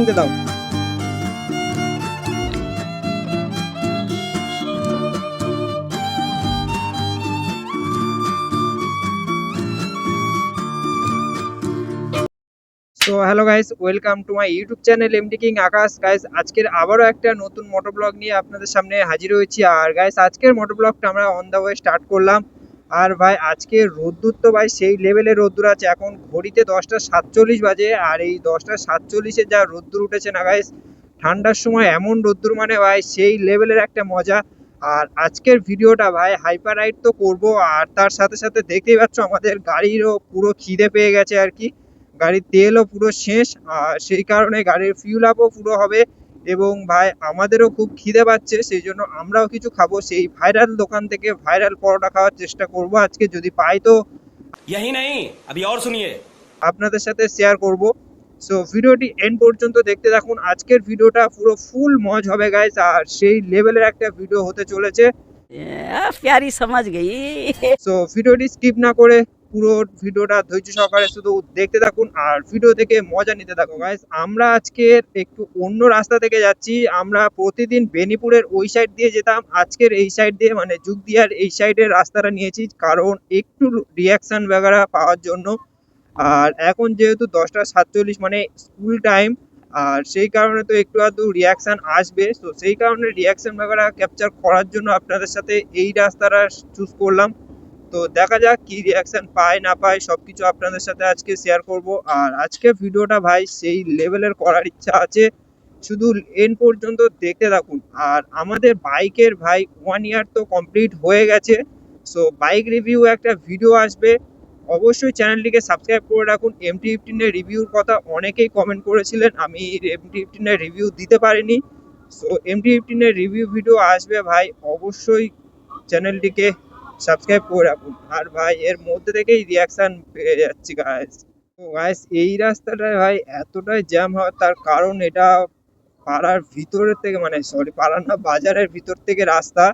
কিনতে দাও। So hello guys, welcome to my YouTube channel MD king Akash. Guys, আজকের আবারও একটা নতুন মোটো ব্লগ নিয়ে আপনাদের সামনে হাজির হয়েছি। আর গাইস, আজকের মোটো ব্লগটা আমরা অন দ্য ওয়ে স্টার্ট করলাম। আর ভাই, আজকে রোদ্দুর তো ভাই সেই লেভেলের রোদ্দুর আছে। এখন ঘড়িতে 10টা 47 বাজে, আর এই 10টা 47-এ যা রোদ্দুর উঠেছে না গাইস, ঠান্ডার সময় এমন রোদ্দুর মানে ভাই সেই লেভেলের একটা মজা। আর আজকের ভিডিওটা ভাই হাইপার রাইড তো করবো, আর তার সাথে সাথে দেখতেই পাচ্ছ আমাদের গাড়িরও পুরো খিদে পেয়ে গেছে আর কি। গাড়ির তেলও পুরো শেষ, আর সেই কারণে গাড়ির ফিউল আপও পুরো হবে। এবং ভাই আমাদেরও খুব খিদে পাচ্ছে, সেই জন্য আমরাও কিছু খাবো। সেই ভাইরাল দোকান থেকে ভাইরাল পরোটা খাওয়ার চেষ্টা করব আজকে, যদি পাই তো यही नहीं, अभी और सुनिए। আপনাদের সাথে শেয়ার করব। সো ভিডিওটি এন্ড পর্যন্ত দেখতে থাকুন। আজকের ভিডিওটা পুরো ফুল মজ হবে গাইস, আর সেই লেভেলের একটা ভিডিও হতে চলেছে। प्यारी समझ गई। সো ভিডিওটি স্কিপ না করে পুরো ভিডিওটা ধৈর্য সহকারে শুধু দেখতে থাকুন, আর ভিডিও থেকে মজা নিতে থাকুন গাইস। আমরা আজকে একটু অন্য রাস্তা থেকে যাচ্ছি। আমরা প্রতিদিন বেনিপুরের ওই সাইড দিয়ে যেতাম, আজকের এই সাইড দিয়ে মানে যুগদিয়ার এই সাইডের রাস্তাটা নিয়েছি, কারণ একটু রিয়াকশন বাগেরা পাওয়ার জন্য। আর এখন যেহেতু 10টা 47 মানে স্কুল টাইম, আর সেই কারণে তো একটু আধটু রিয়াকশন আসবে। তো সেই কারণে রিয়াকশন বাগেরা ক্যাপচার করার জন্য আপনাদের সাথে এই রাস্তাটা চুজ করলাম। তো দেখা যাক কি রিয়াকশন পায় না পায়, সবকিছু আপনাদের সাথে আজকে শেয়ার করব। আর আজকে ভিডিওটা ভাই সেই লেভেলের করার ইচ্ছা আছে, শুধু এন্ড পর্যন্ত দেখতে থাকুন। আর আমাদের বাইকের ভাই 1 ইয়ার তো কমপ্লিট হয়ে গেছে। সো বাইক রিভিউ একটা ভিডিও আসবে, অবশ্যই চ্যানেলটিকে সাবস্ক্রাইব করে রাখুন। MT-15 এর রিভিউর কথা অনেকেই কমেন্ট করেছিলেন, আমি MT-15 এর রিভিউ দিতে পারিনি। সো MT-15 এর রিভিউ ভিডিও আসবে ভাই, অবশ্যই চ্যানেলটিকে সাবস্ক্রাইব করে রাখুন। আর ভাই এর মধ্যে থেকেই রিয়াকশন পেয়ে যাচ্ছি গাইস। তো গাইস, এই রাস্তাটায় ভাই এতটাই জ্যাম হয়, তার কারণ এটা পাড়ার ভিতরের থেকে, মানে সরি পাড়া না, বাজারের ভিতর থেকে রাস্তা।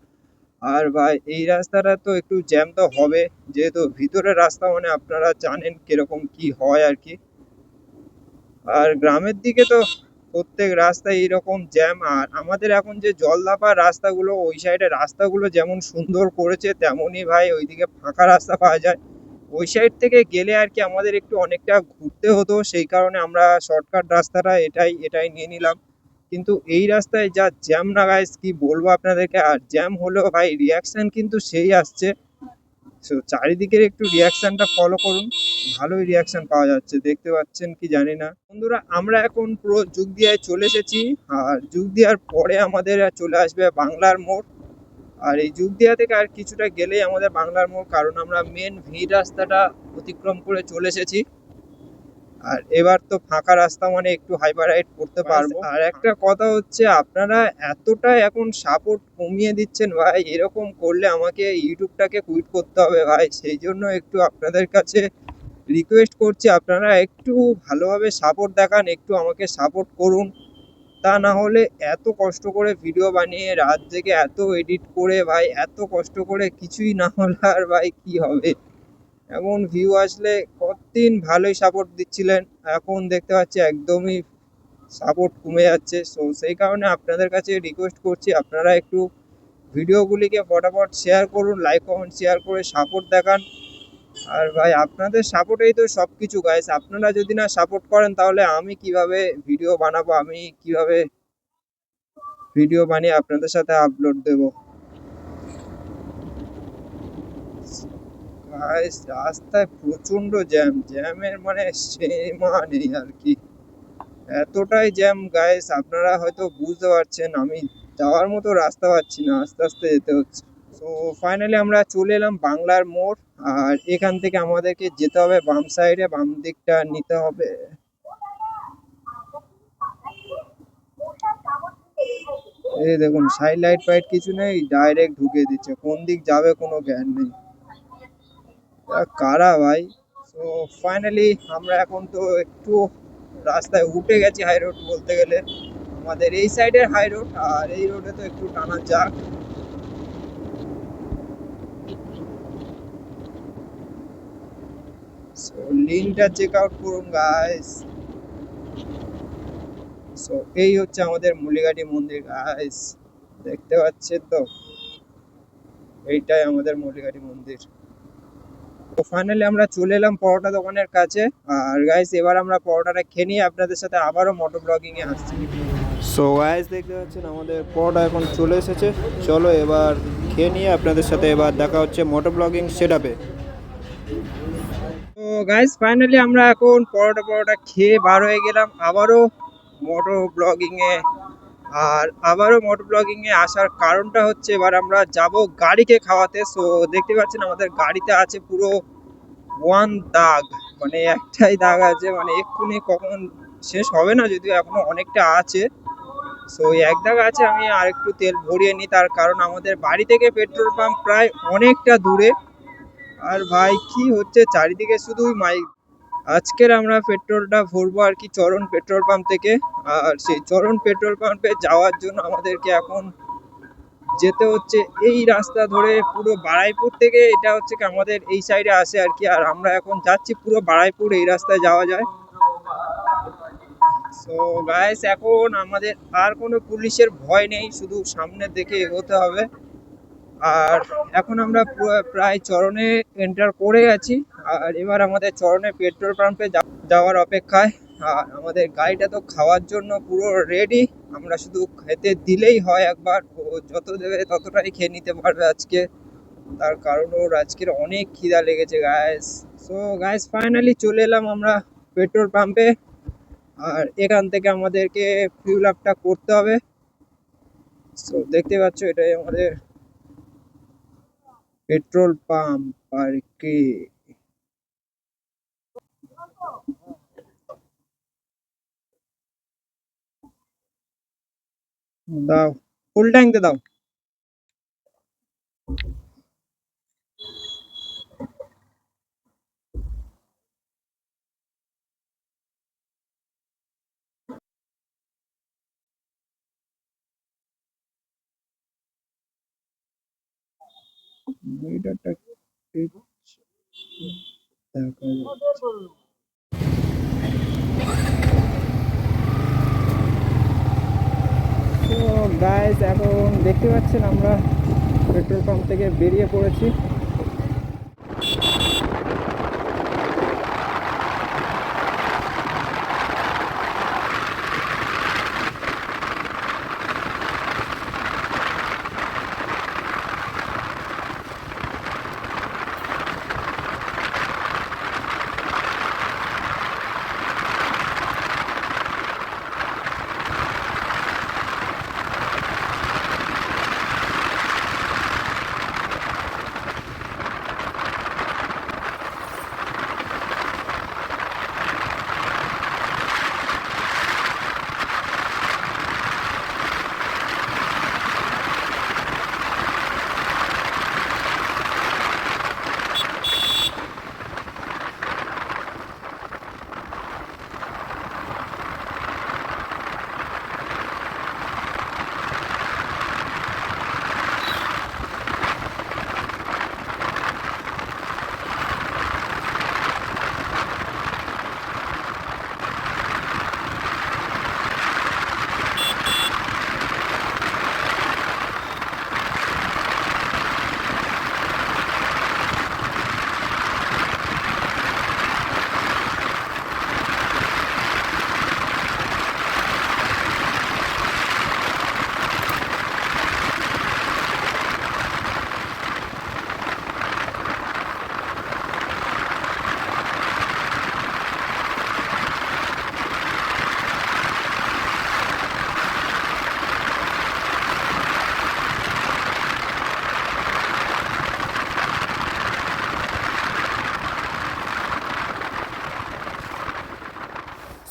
আর ভাই এই রাস্তাটা তো একটু জ্যাম তো হবে, যেহেতু ভিতরের রাস্তা মানে আপনারা জানেন কিরকম কি হয় আর কি। আর গ্রামের দিকে তো প্রত্যেক রাস্তায় এইরকম জ্যাম। আর আমাদের এখন যে জলদাপার রাস্তাগুলো, ওই সাইডে রাস্তাগুলো যেমন সুন্দর করেছে, তেমনই ভাই ওইদিকে ফাঁকা রাস্তা পাওয়া যায়। ওই সাইড থেকে গেলে আর কি আমাদের একটু অনেকটা ঘুরতে হতো, সেই কারণে আমরা শর্টকাট রাস্তাটা এটাই নিয়ে নিলাম। কিন্তু এই রাস্তায় যা জ্যাম না গাইস, কি বলবো আপনাদেরকে। আর জ্যাম হলেও ভাই রিয়াকশন কিন্তু সেই আসছে। সো চারিদিকের একটু রিয়াকশনটা ফলো করুন, ভালোই রিয়াকশন পাওয়া যাচ্ছে, দেখতে পাচ্ছেন কি জানি না। বন্ধুরা, আমরা এখন পুরো যুগদিয়ায় চলে এসেছি। আর যুগদিয়ার পরে আমাদের চলে আসবে বাংলার মোড়। আর এই যুগদিয়া থেকে আর কিছুটা গেলেই আমাদের বাংলার মোড়, কারণ আমরা মেন ভিড় রাস্তাটা অতিক্রম করে চলে এসেছি। আর এবার তো ফাঁকা রাস্তা মানে একটু হাইপার রাইড করতে পারবো। আর একটা কথা হচ্ছে, আপনারা এতটা এখন সাপোর্ট কমিয়ে দিচ্ছেন ভাই, এরকম করলে আমাকে ইউটিউবটাকে কুইট করতে হবে ভাই। সেই জন্য একটু আপনাদের কাছে রিকোয়েস্ট করছি, আপনারা একটু ভালোভাবে সাপোর্ট দেখান, একটু আমাকে সাপোর্ট করুন। তা না হলে এত কষ্ট করে ভিডিও বানিয়ে রাত জেগে এত এডিট করে ভাই, এত কষ্ট করে কিছুই না হলে আর ভাই কি হবে। এমন ভিউ আসলে, কতদিন ভালোই সাপোর্ট দিচ্ছিলেন, এখন দেখতে পাচ্ছি একদমই সাপোর্ট কমে যাচ্ছে। সো সেই কারণে আপনাদের কাছে রিকোয়েস্ট করছি, আপনারা একটু ভিডিওগুলিকে ফটাফট শেয়ার করুন, লাইক কমেন্ট শেয়ার করে সাপোর্ট দেখান। আর ভাই আপনাদের সাপোর্টেই তো সব কিছু গাইস, আপনারা যদি না সাপোর্ট করেন তাহলে আমি কিভাবে ভিডিও বানাবো, আমি কিভাবে ভিডিও বানিয়ে আপনাদের সাথে আপলোড দেবো। গাইস, রাস্তায় প্রচন্ড জ্যামের মানে সীমা নেই আর কি। এতটাই জ্যাম গাইস, আপনারা হয়তো বুঝতে পারছেন, আমি যাওয়ার মতো রাস্তা পাচ্ছি না, আস্তে আস্তে যেতে হচ্ছে। তো ফাইনালি আমরা চলে এলাম বাংলার মোড়। আর এখান থেকে আমাদেরকে যেতে হবে বাম সাইডে, বাম দিকটা নিতে হবে। এই দেখুন, সাইড লাইট ফাইট কিছু নেই, ডাইরেক্ট ঢুকে দিচ্ছে, কোন দিক যাবে কোনো জ্ঞান নেই। কারা ভাই। তো ফাইনালি আমরা এখন তো একটু রাস্তায় উঠে গেছি, হাই রোড বলতে গেলে আমাদের এই সাইডের হাই রোড। আর এই রোডে তো একটু টানা যাক। লিনটা চেক আউট করুন গাইস। সো এই হচ্ছে আমাদের মুলিঘাটি মন্দির গাইস, দেখতে পাচ্ছেন তো, এইটাই আমাদের মুলিঘাটি মন্দির। তো ফাইনালি আমরা চলে এলাম পরোটা দোকানের কাছে। আর গাইস এবার আমরা পরোটাটা খেয়ে নিয়ে আপনাদের সাথে আবারও মোটো ব্লগিং এ আসছি। সো গাইস দেখতে পাচ্ছেন আমাদের পরোটা এখন চলে এসেছে। চলো এবার খেয়ে নিয়ে আপনাদের সাথে এবার দেখা হচ্ছে মোটো ব্লগিং সেটআপে। তো গাইস ফাইনালি আমরা এখন পরোটা খেয়ে বার হয়ে গেলাম আবারও মোটো ব্লগিং এ। আর আবারও মোটো ব্লগিং এ আসার কারণটা হচ্ছে এবার আমরা যাব গাড়িকে খাওয়াতে। সো দেখতে পাচ্ছেন আমাদের গাড়িতে আছে পুরো ওয়ান দাগ, মানে একটাই দাগ আছে, মানে এক্ষুনি কখন শেষ হবে না, যদিও এখনো অনেকটা আছে। সো এক দাগ আছে, আমি আর একটু তেল ভরিয়ে নিই, তার কারণ আমাদের বাড়ি থেকে পেট্রোল পাম্প প্রায় অনেকটা দূরে। আর ভাই কি হচ্ছে চারিদিকে শুধুই মাইক। আজকের আমরা পেট্রোলটা ভরবো আর কি চরণ পেট্রোল পাম্প থেকে। আর সেই চরণ পেট্রোল পাম্পে যাওয়ার জন্য আমাদেরকে এখন যেতে হচ্ছে এই রাস্তা ধরে পুরো বারাইপুর থেকে। এটা হচ্ছে কি আমাদের এই সাইডে আসে আর কি, আর আমরা এখন যাচ্ছি পুরো বারাইপুর, এই রাস্তায় যাওয়া যায়। সো গাইস এখন আমাদের আর কোনো পুলিশের ভয় নেই, শুধু সামনে দেখে এগোতে হবে। আর এখন আমরা প্রায় চরণে এন্টার করে গেছি। আর এবার আমাদের চরণে পেট্রোল পাম্পে যাওয়ার অপেক্ষায়। আর আমাদের গাড়িটা তো খাওয়ার জন্য পুরো রেডি, আমরা শুধু খেতে দিলেই হয় একবার, ও যত দেবে ততটাই খেয়ে নিতে পারবে আজকে, তার কারণ ওর আজকের অনেক খিদা লেগেছে গাইস। সো গাইস ফাইনালি চলে এলাম আমরা পেট্রোল পাম্পে। আর এখান থেকে আমাদেরকে ফিউল আপটা করতে হবে। সো দেখতে পাচ্ছ এটাই আমাদের পেট্রোল পাম্প আর কি। দাও, ফুল ট্যাঙ্কে দাও। মিটারটা ঠিক দেখা যাচ্ছে। তো গাইস এখন দেখতে পাচ্ছেন আমরা পেট্রোল পাম্প থেকে বেরিয়ে পড়েছি।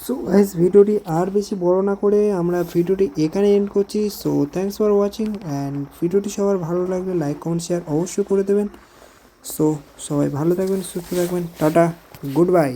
সো গাইস ভিডিওটি আর বেশি বড় না করে আমরা ভিডিওটি এখানে এন্ড করছি। So thanks for watching and ভিডিওটি সবার ভালো লাগলে লাইক কমেন্ট শেয়ার অবশ্যই করে দেবেন। সো সবাই ভালো থাকবেন, সুস্থ থাকবেন, টাটা, গুড বাই।